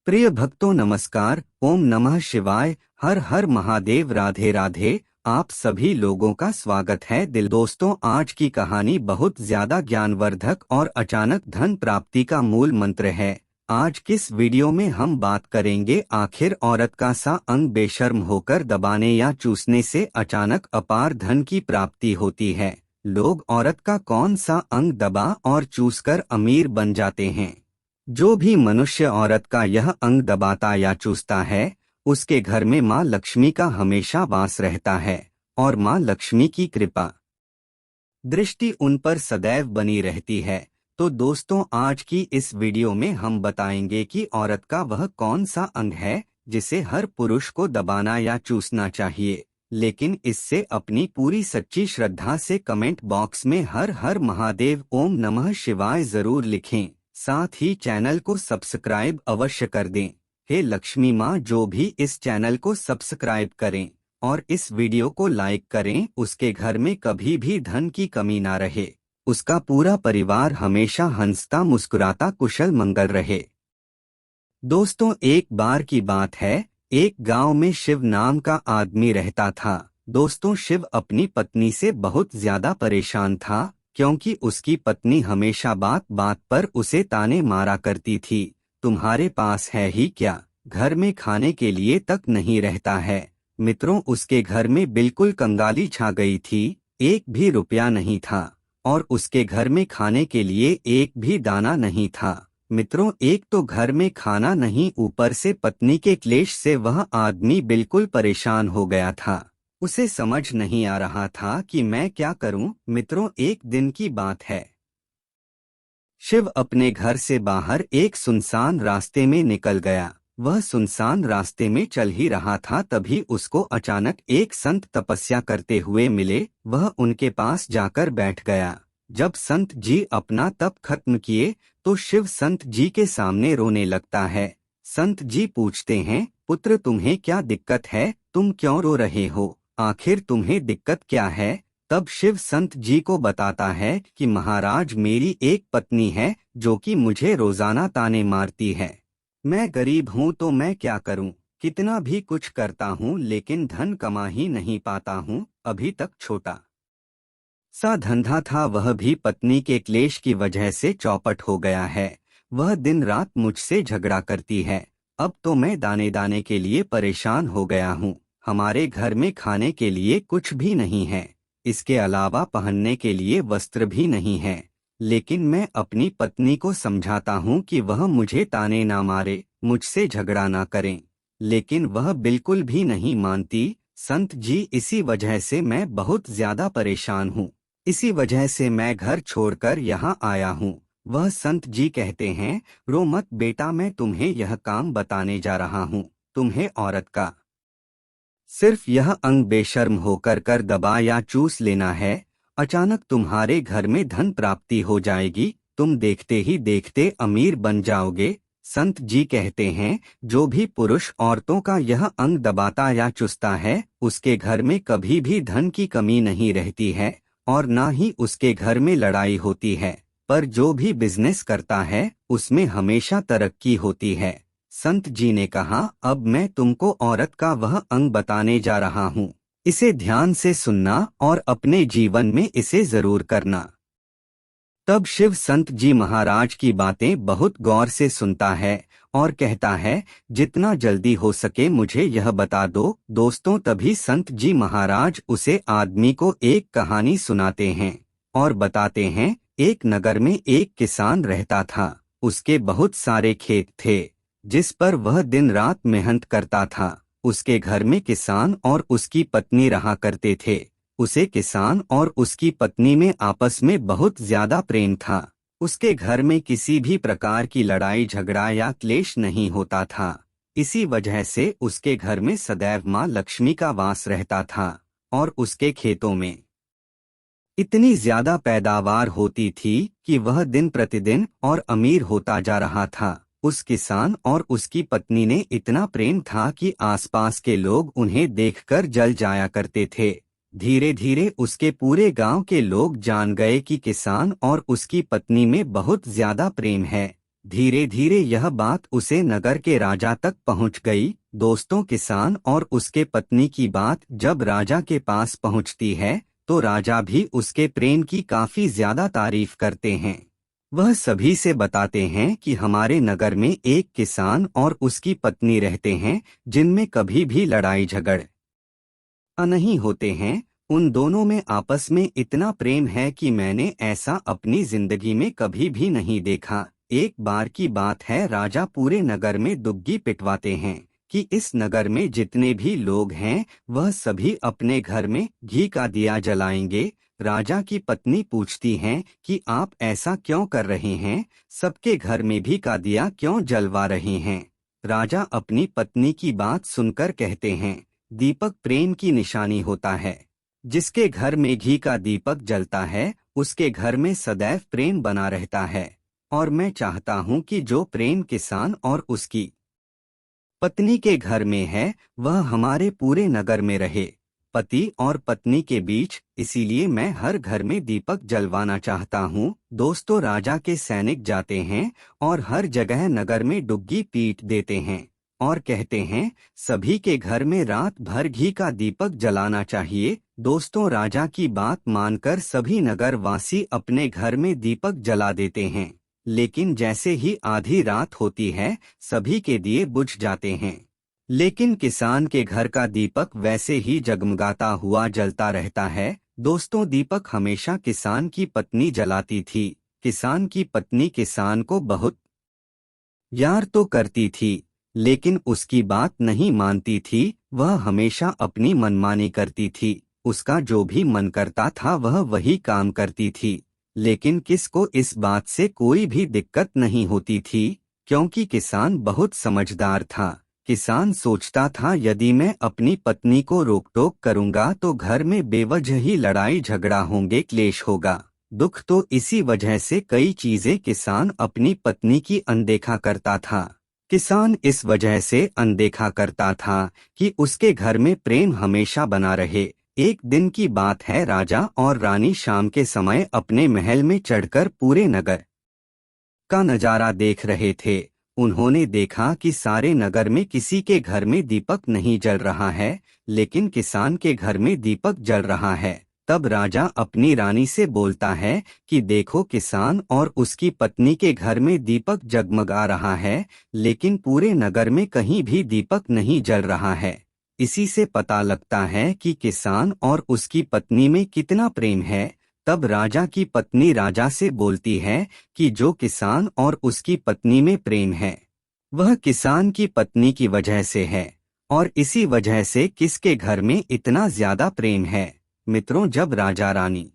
प्रिय भक्तों नमस्कार। ओम नमः शिवाय। हर हर महादेव। राधे राधे। आप सभी लोगों का स्वागत है दोस्तों, आज की कहानी बहुत ज्यादा ज्ञानवर्धक और अचानक धन प्राप्ति का मूल मंत्र है। आज किस वीडियो में हम बात करेंगे आखिर औरत का सा अंग बेशर्म होकर दबाने या चूसने से अचानक अपार धन की प्राप्ति होती है। लोग औरत का कौन सा अंग दबा और चूसकर अमीर बन जाते हैं। जो भी मनुष्य औरत का यह अंग दबाता या चूसता है उसके घर में माँ लक्ष्मी का हमेशा वास रहता है और माँ लक्ष्मी की कृपा दृष्टि उन पर सदैव बनी रहती है। तो दोस्तों, आज की इस वीडियो में हम बताएंगे कि औरत का वह कौन सा अंग है जिसे हर पुरुष को दबाना या चूसना चाहिए, लेकिन इससे अपनी पूरी सच्ची श्रद्धा से कमेंट बॉक्स में हर हर महादेव ओम नमः शिवाय जरूर लिखें। साथ ही चैनल को सब्सक्राइब अवश्य कर दें। हे लक्ष्मी माँ, जो भी इस चैनल को सब्सक्राइब करें और इस वीडियो को लाइक करें, उसके घर में कभी भी धन की कमी ना रहे, उसका पूरा परिवार हमेशा हंसता मुस्कुराता कुशल मंगल रहे। दोस्तों, एक बार की बात है, एक गांव में शिव नाम का आदमी रहता था। दोस्तों, शिव अपनी पत्नी से बहुत ज्यादा परेशान था क्योंकि उसकी पत्नी हमेशा बात बात पर उसे ताने मारा करती थी। तुम्हारे पास है ही क्या, घर में खाने के लिए तक नहीं रहता है। मित्रों, उसके घर में बिल्कुल कंगाली छा गई थी। एक भी रुपया नहीं था और उसके घर में खाने के लिए एक भी दाना नहीं था। मित्रों, एक तो घर में खाना नहीं, ऊपर से पत्नी के क्लेश से वह आदमी बिल्कुल परेशान हो गया था। उसे समझ नहीं आ रहा था कि मैं क्या करूं। मित्रों, एक दिन की बात है, शिव अपने घर से बाहर एक सुनसान रास्ते में निकल गया। वह सुनसान रास्ते में चल ही रहा था, तभी उसको अचानक एक संत तपस्या करते हुए मिले। वह उनके पास जाकर बैठ गया। जब संत जी अपना तप खत्म किए तो शिव संत जी के सामने रोने लगता है। संत जी पूछते हैं, पुत्र तुम्हें क्या दिक्कत है, तुम क्यों रो रहे हो, आखिर तुम्हें दिक्कत क्या है। तब शिव संत जी को बताता है कि महाराज, मेरी एक पत्नी है जो कि मुझे रोजाना ताने मारती है। मैं गरीब हूँ तो मैं क्या करूँ, कितना भी कुछ करता हूँ लेकिन धन कमा ही नहीं पाता हूँ। अभी तक छोटा सा धंधा था, वह भी पत्नी के क्लेश की वजह से चौपट हो गया है। वह दिन रात मुझसे झगड़ा करती है। अब तो मैं दाने दाने के लिए परेशान हो गया हूँ। हमारे घर में खाने के लिए कुछ भी नहीं है, इसके अलावा पहनने के लिए वस्त्र भी नहीं है। लेकिन मैं अपनी पत्नी को समझाता हूँ कि वह मुझे ताने ना मारे, मुझसे झगड़ा ना करें, लेकिन वह बिल्कुल भी नहीं मानती। संत जी, इसी वजह से मैं बहुत ज्यादा परेशान हूँ, इसी वजह से मैं घर छोड़कर यहाँ आया हूँ। वह संत जी कहते हैं, रो मत बेटा, मैं तुम्हें यह काम बताने जा रहा हूँ। तुम्हें औरत का सिर्फ यह अंग बेशर्म होकर कर दबा या चूस लेना है, अचानक तुम्हारे घर में धन प्राप्ति हो जाएगी, तुम देखते ही देखते अमीर बन जाओगे। संत जी कहते हैं, जो भी पुरुष औरतों का यह अंग दबाता या चूसता है उसके घर में कभी भी धन की कमी नहीं रहती है और ना ही उसके घर में लड़ाई होती है, पर जो भी बिजनेस करता है उसमें हमेशा तरक्की होती है। संत जी ने कहा, अब मैं तुमको औरत का वह अंग बताने जा रहा हूँ, इसे ध्यान से सुनना और अपने जीवन में इसे जरूर करना। तब शिव संत जी महाराज की बातें बहुत गौर से सुनता है और कहता है, जितना जल्दी हो सके मुझे यह बता दो। दोस्तों, तभी संत जी महाराज उसे आदमी को एक कहानी सुनाते हैं और बताते हैं, एक नगर में एक किसान रहता था। उसके बहुत सारे खेत थे जिस पर वह दिन रात मेहनत करता था। उसके घर में किसान और उसकी पत्नी रहा करते थे। उसे किसान और उसकी पत्नी में आपस में बहुत ज्यादा प्रेम था। उसके घर में किसी भी प्रकार की लड़ाई झगड़ा या क्लेश नहीं होता था। इसी वजह से उसके घर में सदैव माँ लक्ष्मी का वास रहता था और उसके खेतों में इतनी ज्यादा पैदावार होती थी कि वह दिन प्रतिदिन और अमीर होता जा रहा था। उस किसान और उसकी पत्नी ने इतना प्रेम था कि आसपास के लोग उन्हें देखकर जल जाया करते थे। धीरे धीरे उसके पूरे गांव के लोग जान गए कि किसान और उसकी पत्नी में बहुत ज्यादा प्रेम है। धीरे धीरे यह बात उसे नगर के राजा तक पहुंच गई। दोस्तों, किसान और उसके पत्नी की बात जब राजा के पास पहुंचती है तो राजा भी उसके प्रेम की काफी ज्यादा तारीफ करते हैं। वह सभी से बताते हैं कि हमारे नगर में एक किसान और उसकी पत्नी रहते हैं जिनमें कभी भी लड़ाई झगड़ नहीं होते हैं। उन दोनों में आपस में इतना प्रेम है कि मैंने ऐसा अपनी जिंदगी में कभी भी नहीं देखा। एक बार की बात है, राजा पूरे नगर में दुग्गी पिटवाते हैं कि इस नगर में जितने भी लोग हैं वह सभी अपने घर में घी का दिया जलाएंगे। राजा की पत्नी पूछती हैं कि आप ऐसा क्यों कर रहे हैं, सबके घर में भी का दिया क्यों जलवा रहे हैं। राजा अपनी पत्नी की बात सुनकर कहते हैं, दीपक प्रेम की निशानी होता है। जिसके घर में घी का दीपक जलता है उसके घर में सदैव प्रेम बना रहता है। और मैं चाहता हूं कि जो प्रेम किसान और उसकी पत्नी के घर में है वह हमारे पूरे नगर में रहे, पति और पत्नी के बीच। इसीलिए मैं हर घर में दीपक जलवाना चाहता हूँ। दोस्तों, राजा के सैनिक जाते हैं और हर जगह नगर में डुग्गी पीट देते हैं और कहते हैं सभी के घर में रात भर घी का दीपक जलाना चाहिए। दोस्तों, राजा की बात मानकर सभी नगर वासी अपने घर में दीपक जला देते हैं। लेकिन जैसे ही आधी रात होती है सभी के दिए बुझ जाते हैं। लेकिन किसान के घर का दीपक वैसे ही जगमगाता हुआ जलता रहता है। दोस्तों, दीपक हमेशा किसान की पत्नी जलाती थी। किसान की पत्नी किसान को बहुत यार तो करती थी लेकिन उसकी बात नहीं मानती थी। वह हमेशा अपनी मनमानी करती थी। उसका जो भी मन करता था वह वही काम करती थी। लेकिन किसको इस बात से कोई भी दिक्कत नहीं होती थी क्योंकि किसान बहुत समझदार था। किसान सोचता था यदि मैं अपनी पत्नी को रोक टोक करूंगा तो घर में बेवजह ही लड़ाई झगड़ा होंगे, क्लेश होगा, दुख। तो इसी वजह से कई चीजें किसान अपनी पत्नी की अनदेखा करता था। किसान इस वजह से अनदेखा करता था कि उसके घर में प्रेम हमेशा बना रहे। एक दिन की बात है, राजा और रानी शाम के समय अपने महल में चढ़कर पूरे नगर का नजारा देख रहे थे। उन्होंने देखा कि सारे नगर में किसी के घर में दीपक नहीं जल रहा है लेकिन किसान के घर में दीपक जल रहा है। तब राजा अपनी रानी से बोलता है कि देखो, किसान और उसकी पत्नी के घर में दीपक जगमगा रहा है लेकिन पूरे नगर में कहीं भी दीपक नहीं जल रहा है। इसी से पता लगता है कि किसान और उसकी पत्नी में कितना प्रेम है। तब राजा की पत्नी राजा से बोलती है कि जो किसान और उसकी पत्नी में प्रेम है वह किसान की पत्नी की वजह से है और इसी वजह से किसके घर में इतना ज्यादा प्रेम है। मित्रों, जब राजा रानी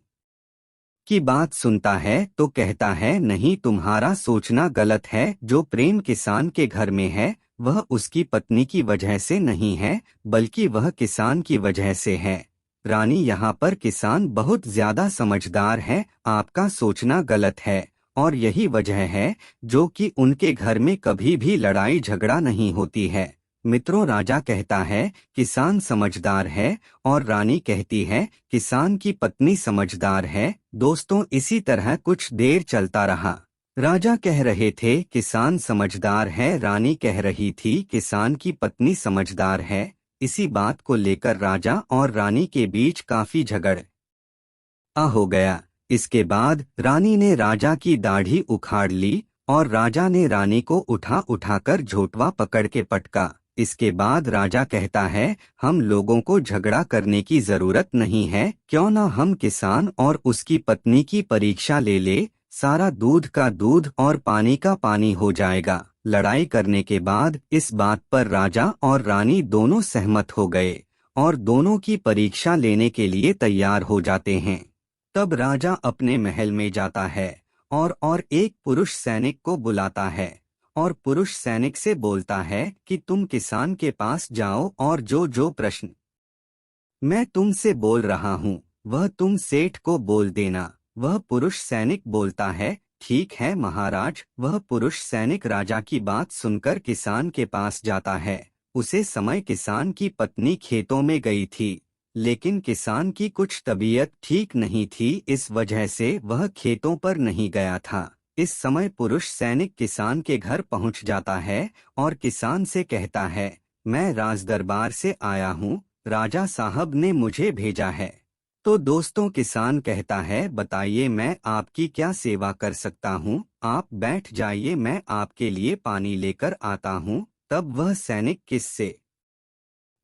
की बात सुनता है तो कहता है नहीं, तुम्हारा सोचना गलत है। जो प्रेम किसान के घर में है वह उसकी पत्नी की वजह से नहीं है बल्कि वह किसान की वजह से है। रानी, यहाँ पर किसान बहुत ज्यादा समझदार है, आपका सोचना गलत है और यही वजह है जो कि उनके घर में कभी भी लड़ाई झगड़ा नहीं होती है। मित्रों, राजा कहता है किसान समझदार है और रानी कहती है किसान की पत्नी समझदार है। दोस्तों, इसी तरह कुछ देर चलता रहा। राजा कह रहे थे किसान समझदार है, रानी कह रही थी किसान की पत्नी समझदार है। इसी बात को लेकर राजा और रानी के बीच काफी झगड़ हो गया। इसके बाद रानी ने राजा की दाढ़ी उखाड़ ली और राजा ने रानी को उठाकर झोटवा पकड़ के पटका। इसके बाद राजा कहता है हम लोगों को झगड़ा करने की जरूरत नहीं है, क्यों ना हम किसान और उसकी पत्नी की परीक्षा ले ले। सारा दूध का दूध और पानी का पानी हो जाएगा। लड़ाई करने के बाद इस बात पर राजा और रानी दोनों सहमत हो गए और दोनों की परीक्षा लेने के लिए तैयार हो जाते हैं। तब राजा अपने महल में जाता है और एक पुरुष सैनिक को बुलाता है और पुरुष सैनिक से बोलता है कि तुम किसान के पास जाओ और जो जो प्रश्न मैं तुमसे बोल रहा हूँ वह तुम सेठ को बोल देना। वह पुरुष सैनिक बोलता है ठीक है महाराज। वह पुरुष सैनिक राजा की बात सुनकर किसान के पास जाता है। उसे समय किसान की पत्नी खेतों में गई थी लेकिन किसान की कुछ तबीयत ठीक नहीं थी, इस वजह से वह खेतों पर नहीं गया था। इस समय पुरुष सैनिक किसान के घर पहुंच जाता है और किसान से कहता है, मैं राजदरबार से आया हूं, राजा साहब ने मुझे भेजा है। तो दोस्तों किसान कहता है, बताइए मैं आपकी क्या सेवा कर सकता हूं, आप बैठ जाइए, मैं आपके लिए पानी लेकर आता हूं। तब वह सैनिक किससे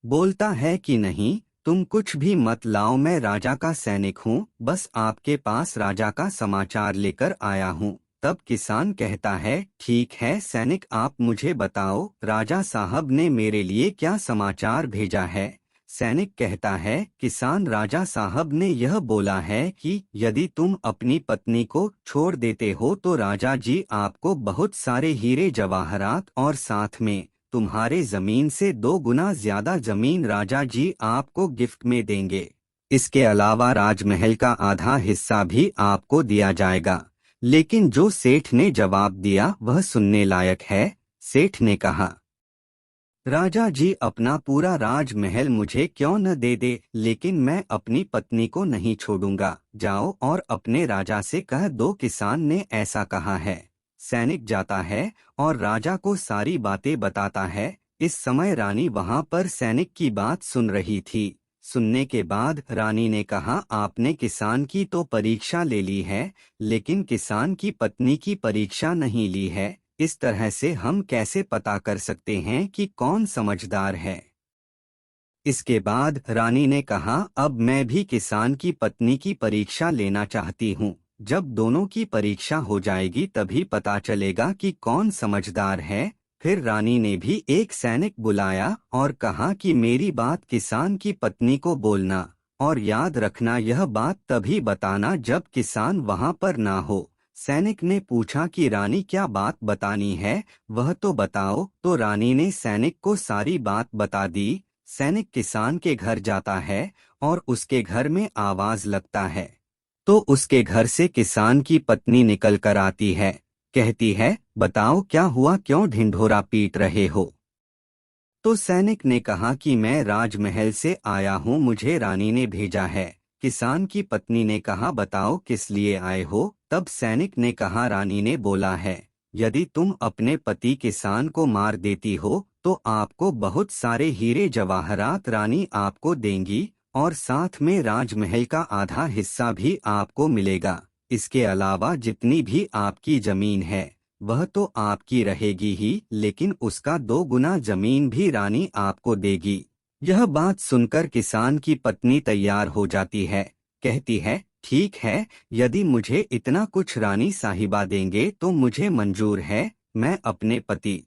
बोलता है कि नहीं, तुम कुछ भी मत लाओ, मैं राजा का सैनिक हूँ, बस आपके पास राजा का समाचार लेकर आया हूँ। तब किसान कहता है, ठीक है सैनिक, आप मुझे बताओ, राजा साहब ने मेरे लिए क्या समाचार भेजा है। सैनिक कहता है, किसान, राजा साहब ने यह बोला है कि यदि तुम अपनी पत्नी को छोड़ देते हो तो राजा जी आपको बहुत सारे हीरे जवाहरात और साथ में तुम्हारे जमीन से 2 गुना ज्यादा जमीन राजा जी आपको गिफ्ट में देंगे। इसके अलावा राजमहल का आधा हिस्सा भी आपको दिया जाएगा। लेकिन जो सेठ ने जवाब दिया वह सुनने लायक है। सेठ ने कहा, राजा जी अपना पूरा राजमहल मुझे क्यों न दे दे, लेकिन मैं अपनी पत्नी को नहीं छोड़ूंगा। जाओ और अपने राजा से कह दो किसान ने ऐसा कहा है। सैनिक जाता है और राजा को सारी बातें बताता है। इस समय रानी वहां पर सैनिक की बात सुन रही थी। सुनने के बाद रानी ने कहा, आपने किसान की तो परीक्षा ले ली है, लेकिन किसान की पत्नी की परीक्षा नहीं ली है। इस तरह से हम कैसे पता कर सकते हैं कि कौन समझदार है। इसके बाद रानी ने कहा, अब मैं भी किसान की पत्नी की परीक्षा लेना चाहती हूँ। जब दोनों की परीक्षा हो जाएगी तभी पता चलेगा कि कौन समझदार है। फिर रानी ने भी एक सैनिक बुलाया और कहा कि मेरी बात किसान की पत्नी को बोलना, और याद रखना यह बात तभी बताना जब किसान वहां पर ना हो। सैनिक ने पूछा कि रानी क्या बात बतानी है, वह तो बताओ। तो रानी ने सैनिक को सारी बात बता दी। सैनिक किसान के घर जाता है और उसके घर में आवाज लगता है। तो उसके घर से किसान की पत्नी निकल कर आती है। कहती है, बताओ क्या हुआ, क्यों ढिंढोरा पीट रहे हो। तो सैनिक ने कहा कि मैं राजमहल से आया हूँ, मुझे रानी ने भेजा है। किसान की पत्नी ने कहा, बताओ किस लिए आए हो। तब सैनिक ने कहा, रानी ने बोला है, यदि तुम अपने पति किसान को मार देती हो तो आपको बहुत सारे हीरे जवाहरात रानी आपको देंगी, और साथ में राजमहल का आधा हिस्सा भी आपको मिलेगा। इसके अलावा जितनी भी आपकी जमीन है वह तो आपकी रहेगी ही, लेकिन उसका 2 गुना जमीन भी रानी आपको देगी। यह बात सुनकर किसान की पत्नी तैयार हो जाती है। कहती है, ठीक है, यदि मुझे इतना कुछ रानी साहिबा देंगे तो मुझे मंजूर है, मैं अपने पति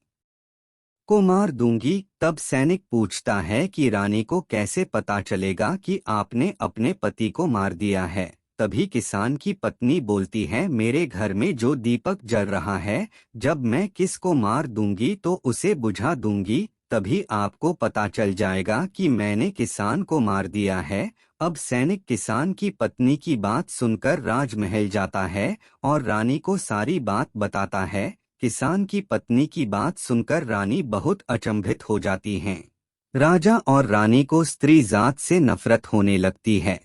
को मार दूंगी। तब सैनिक पूछता है कि रानी को कैसे पता चलेगा कि आपने अपने पति को मार दिया है। तभी किसान की पत्नी बोलती है, मेरे घर में जो दीपक जल रहा है, जब मैं किसको मार दूंगी तो उसे बुझा दूंगी, तभी आपको पता चल जाएगा कि मैंने किसान को मार दिया है। अब सैनिक किसान की पत्नी की बात सुनकर राजमहल जाता है और रानी को सारी बात बताता है। किसान की पत्नी की बात सुनकर रानी बहुत अचंभित हो जाती हैं। राजा और रानी को स्त्री जात से नफरत होने लगती है।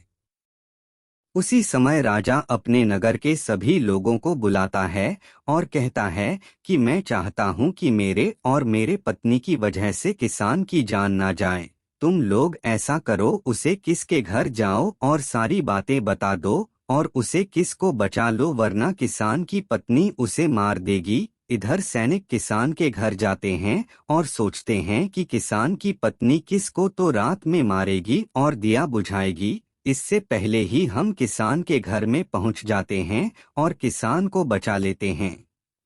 उसी समय राजा अपने नगर के सभी लोगों को बुलाता है और कहता है कि मैं चाहता हूं कि मेरे और मेरे पत्नी की वजह से किसान की जान ना जाए। तुम लोग ऐसा करो, उसे किसके घर जाओ और सारी बातें बता दो और उसे किसको बचा लो, वरना किसान की पत्नी उसे मार देगी। इधर सैनिक किसान के घर जाते हैं और सोचते हैं कि किसान की पत्नी किसको तो रात में मारेगी और दिया बुझाएगी। इससे पहले ही हम किसान के घर में पहुंच जाते हैं और किसान को बचा लेते हैं।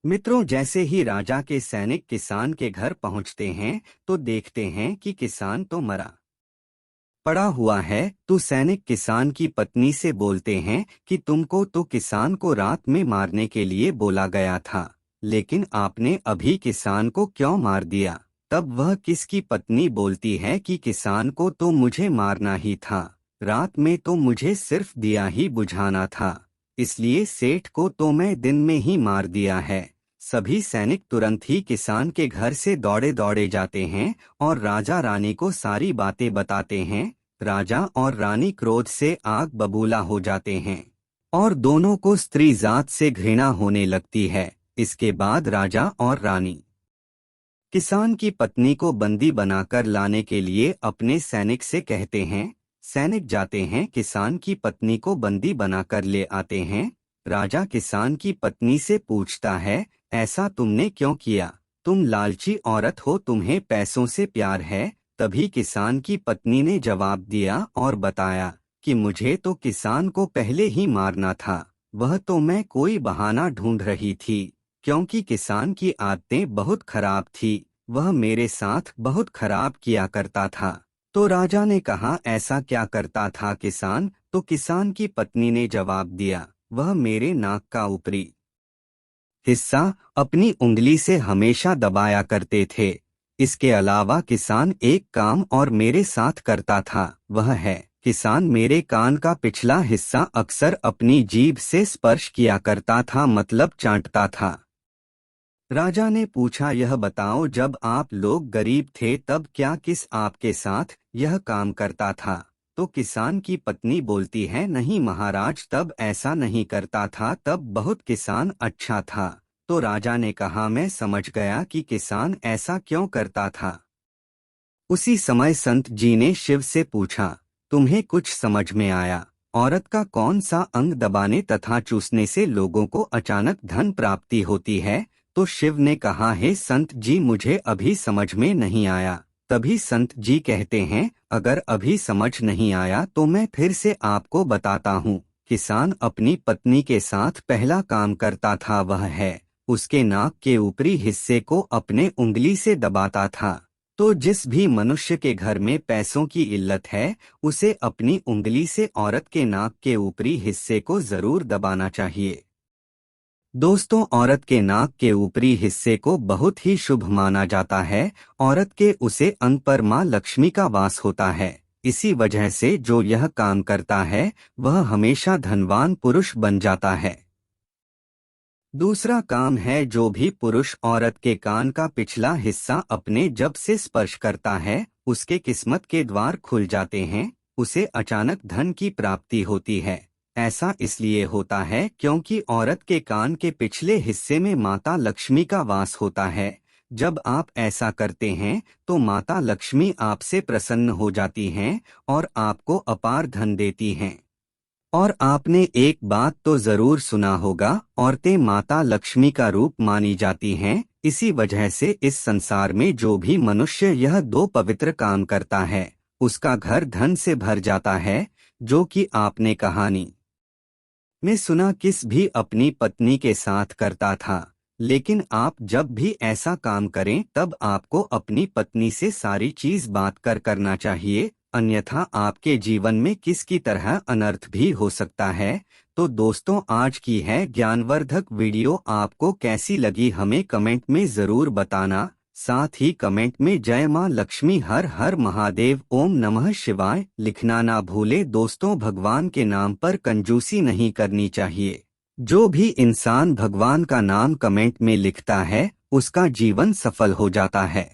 मित्रों, जैसे ही राजा के सैनिक किसान के घर पहुंचते हैं तो देखते हैं कि किसान तो मरा पड़ा हुआ है। तो सैनिक किसान की पत्नी से बोलते हैं कि तुमको तो किसान को रात में मारने के लिए बोला गया था, लेकिन आपने अभी किसान को क्यों मार दिया। तब वह किसकी पत्नी बोलती है कि किसान को तो मुझे मारना ही था, रात में तो मुझे सिर्फ दिया ही बुझाना था, इसलिए सेठ को तो मैं दिन में ही मार दिया है। सभी सैनिक तुरंत ही किसान के घर से दौड़े दौड़े जाते हैं और राजा रानी को सारी बातें बताते हैं। राजा और रानी क्रोध से आग बबूला हो जाते हैं। और दोनों को स्त्री जात से घृणा होने लगती है। इसके बाद राजा और रानी किसान की पत्नी को बंदी बनाकर लाने के लिए अपने सैनिक से कहते हैं। सैनिक जाते हैं, किसान की पत्नी को बंदी बनाकर ले आते हैं। राजा किसान की पत्नी से पूछता है, ऐसा तुमने क्यों किया? तुम लालची औरत हो, तुम्हें पैसों से प्यार है। तभी किसान की पत्नी ने जवाब दिया और बताया कि मुझे तो किसान को पहले ही मारना था, वह तो मैं कोई बहाना ढूंढ रही थी, क्योंकि किसान की आदतें बहुत खराब थी, वह मेरे साथ बहुत खराब किया करता था। तो राजा ने कहा, ऐसा क्या करता था किसान? तो किसान की पत्नी ने जवाब दिया, वह मेरे नाक का ऊपरी हिस्सा अपनी उंगली से हमेशा दबाया करते थे। इसके अलावा किसान एक काम और मेरे साथ करता था, वह है किसान मेरे कान का पिछला हिस्सा अक्सर अपनी जीभ से स्पर्श किया करता था, मतलब चाटता था। राजा ने पूछा, यह बताओ, जब आप लोग गरीब थे तब क्या किस आपके साथ यह काम करता था? तो किसान की पत्नी बोलती है, नहीं महाराज, तब ऐसा नहीं करता था, तब बहुत किसान अच्छा था। तो राजा ने कहा, मैं समझ गया कि किसान ऐसा क्यों करता था। उसी समय संत जी ने शिव से पूछा, तुम्हें कुछ समझ में आया? औरत का कौन सा अंग दबाने तथा चूसने से लोगों को अचानक धन प्राप्ति होती है? तो शिव ने कहा, हे संत जी, मुझे अभी समझ में नहीं आया। तभी संत जी कहते हैं, अगर अभी समझ नहीं आया तो मैं फिर से आपको बताता हूँ। किसान अपनी पत्नी के साथ पहला काम करता था, वह है उसके नाक के ऊपरी हिस्से को अपने उंगली से दबाता था। तो जिस भी मनुष्य के घर में पैसों की इल्लत है, उसे अपनी उंगली से औरत के नाक के ऊपरी हिस्से को जरूर दबाना चाहिए। दोस्तों, औरत के नाक के ऊपरी हिस्से को बहुत ही शुभ माना जाता है। औरत के उसे अंग पर मां लक्ष्मी का वास होता है। इसी वजह से जो यह काम करता है वह हमेशा धनवान पुरुष बन जाता है। दूसरा काम है, जो भी पुरुष औरत के कान का पिछला हिस्सा अपने जब से स्पर्श करता है, उसके किस्मत के द्वार खुल जाते हैं, उसे अचानक धन की प्राप्ति होती है। ऐसा इसलिए होता है क्योंकि औरत के कान के पिछले हिस्से में माता लक्ष्मी का वास होता है। जब आप ऐसा करते हैं तो माता लक्ष्मी आपसे प्रसन्न हो जाती हैं और आपको अपार धन देती हैं। और आपने एक बात तो जरूर सुना होगा, औरतें माता लक्ष्मी का रूप मानी जाती हैं। इसी वजह से इस संसार में जो भी मनुष्य यह दो पवित्र काम करता है, उसका घर धन से भर जाता है। जो कि आपने कहानी में सुना, किस भी अपनी पत्नी के साथ करता था। लेकिन आप जब भी ऐसा काम करें तब आपको अपनी पत्नी से सारी चीज बात कर करना चाहिए, अन्यथा आपके जीवन में किसकी तरह अनर्थ भी हो सकता है। तो दोस्तों, आज की है ज्ञानवर्धक वीडियो आपको कैसी लगी हमें कमेंट में जरूर बताना। साथ ही कमेंट में जय मां लक्ष्मी, हर हर महादेव, ओम नमः शिवाय लिखना ना भूले। दोस्तों, भगवान के नाम पर कंजूसी नहीं करनी चाहिए। जो भी इंसान भगवान का नाम कमेंट में लिखता है उसका जीवन सफल हो जाता है।